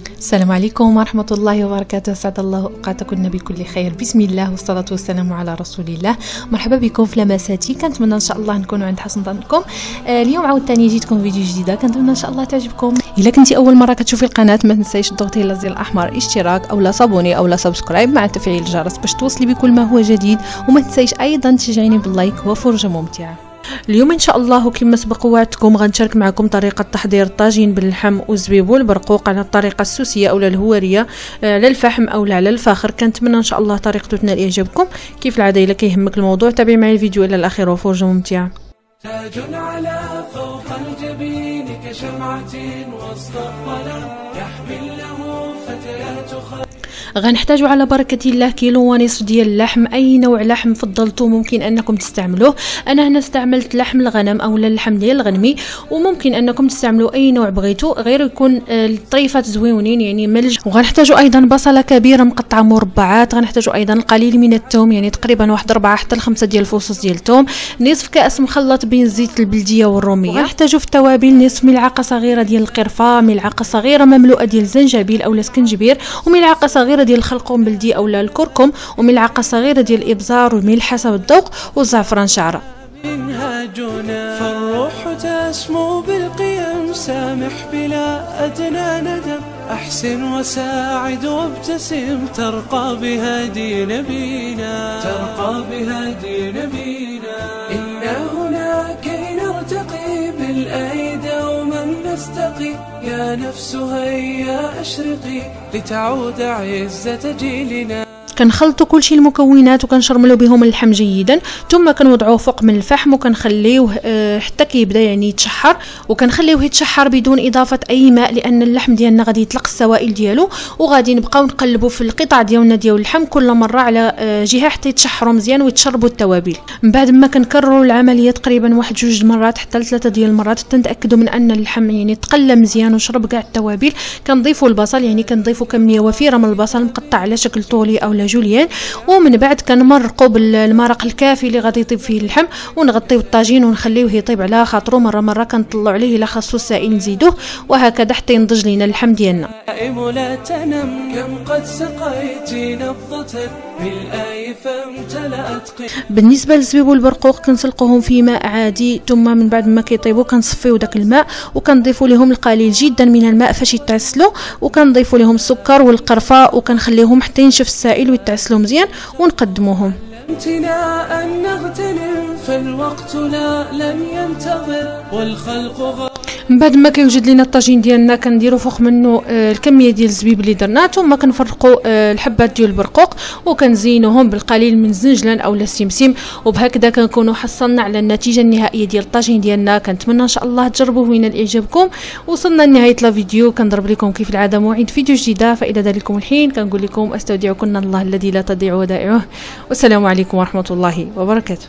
السلام عليكم ورحمة الله وبركاته. سعد الله أوقاتكم بكل خير. بسم الله والصلاة والسلام على رسول الله. مرحبا بكم في لمساتي. كنتمنى إن شاء الله نكونوا عند حسن ظنكم. اليوم عاوتاني جيتكم فيديو جديدة، كنتمنى إن شاء الله تعجبكم. إلا كنتي أول مرة كتشوفي القناة ما تنسيش تضغطي على الزر الأحمر اشتراك أو لا صابوني أو لا سبسكرايب مع تفعيل الجرس باش توصلي بكل ما هو جديد، وما تنسيش أيضا تشجعيني باللايك وفرجة ممتعة. اليوم ان شاء الله كما سبق وعدتكم غنشارك معكم طريقه تحضير الطاجين باللحم والزبيب والبرقوق على الطريقه السوسيه او الهواريه، على الفحم او على الفاخر. كنتمنى ان شاء الله طريقته تنال اعجابكم. كيف العاده الا كيهمك الموضوع تابعي معي الفيديو الى الاخير وفرجه ممتعه. تاج على فوق الجبين كشمعة وسط الظلام يحمل له فتيات غنحتاجوا على بركه الله كيلو ونصف ديال اللحم. اي نوع لحم فضلتو ممكن انكم تستعملوه. انا هنا استعملت لحم الغنم او اللحم ديال الغنمي، وممكن انكم تستعملوا اي نوع بغيتو غير يكون الطريفات زويونين يعني ملج. وغنحتاجوا ايضا بصله كبيره مقطعه مربعات. غنحتاجوا ايضا القليل من الثوم، يعني تقريبا واحد 4 حتى 5 ديال الفصوص ديال الثوم، نصف كاس مخلط بين زيت البلديه والروميه. غنحتاجوا في التوابل نصف ملعقه صغيره ديال القرفه، ملعقه صغيره مملوءه ديال الزنجبيل او الاسكنجبير، وملعقه صغيره ديال الخلقوم بلدي او الكركم، وملعقه صغيره ديال الابزار والملح حسب الذوق، والزعفران شعره. منهاجنا فالروح تسمو بالقيم سامح بلا أدنى ندم أحسن وساعد وابتسم ترقى بهدي نبينا إنا هنا كي نرتقي بالأيدي ومن نستقي يا نفس هيا أشرقي لتعود عزة جيلنا. كنخلطوا كلشي المكونات وكنشرملوا بهم اللحم جيدا، ثم كنوضعوه فوق من الفحم وكنخليوه حتى كيبدا يعني يتشحر، وكنخليوه يتشحر بدون اضافه اي ماء لان اللحم ديالنا غادي يطلق السوائل ديالو. وغادي نبقاو نقلبوا في القطع ديالنا ديال اللحم كل مره على جهه حتى يتشحروا مزيان ويتشربوا التوابل. من بعد ما كنكرروا العمليه تقريبا 1-2 مرات حتى 3 ديال المرات حتى نتاكدوا من ان اللحم يعني تقلى مزيان وشرب كاع التوابل. كنضيفوا البصل، يعني كنضيفوا كميه وفيره من البصل مقطع على شكل طولي او جوليان، ومن بعد كنمرقوا بالمرق الكافي اللي غادي يطيب فيه اللحم، ونغطيو الطاجين ونخليوه يطيب على خاطرو. مره كنطلعوا عليه الا خاصو السائل نزيدوه، وهكذا حتى ينضج لينا اللحم ديالنا. لا تنم كم قد سقيتي نبضة بالآي فامتلأت. بالنسبه للزبيب والبرقوق كنسلقوهم في ماء عادي، ثم من بعد ما كيطيبوا كنصفيو داك الماء وكنضيفوا لهم القليل جدا من الماء فاش يتعسلوا، وكنضيفوا لهم السكر والقرفه وكنخليهم حتى ينشف السائل ويتعسلوا مزيان ونقدموهم. امتناء أن نغتنم فالوقت لن ينتظر والخلق من بعد ما كيوجد لينا الطاجين ديالنا كنديروا فوق منه الكميه ديال الزبيب اللي درنا، ثم كنفرقوا الحبات ديال البرقوق وكنزينوهم بالقليل من الزنجلان او السمسم، وبهكذا كنكونوا حصلنا على النتيجه النهائيه ديال الطاجين ديالنا. كنتمنى ان شاء الله تجربوه وينال اعجابكم. وصلنا لنهايه الفيديو، كنضرب لكم كيف العاده موعد فيديو جديده. فالى ذلكم الحين كنقول لكم استودعكم الله الذي لا تضيع ودائعه، والسلام عليكم ورحمه الله وبركاته.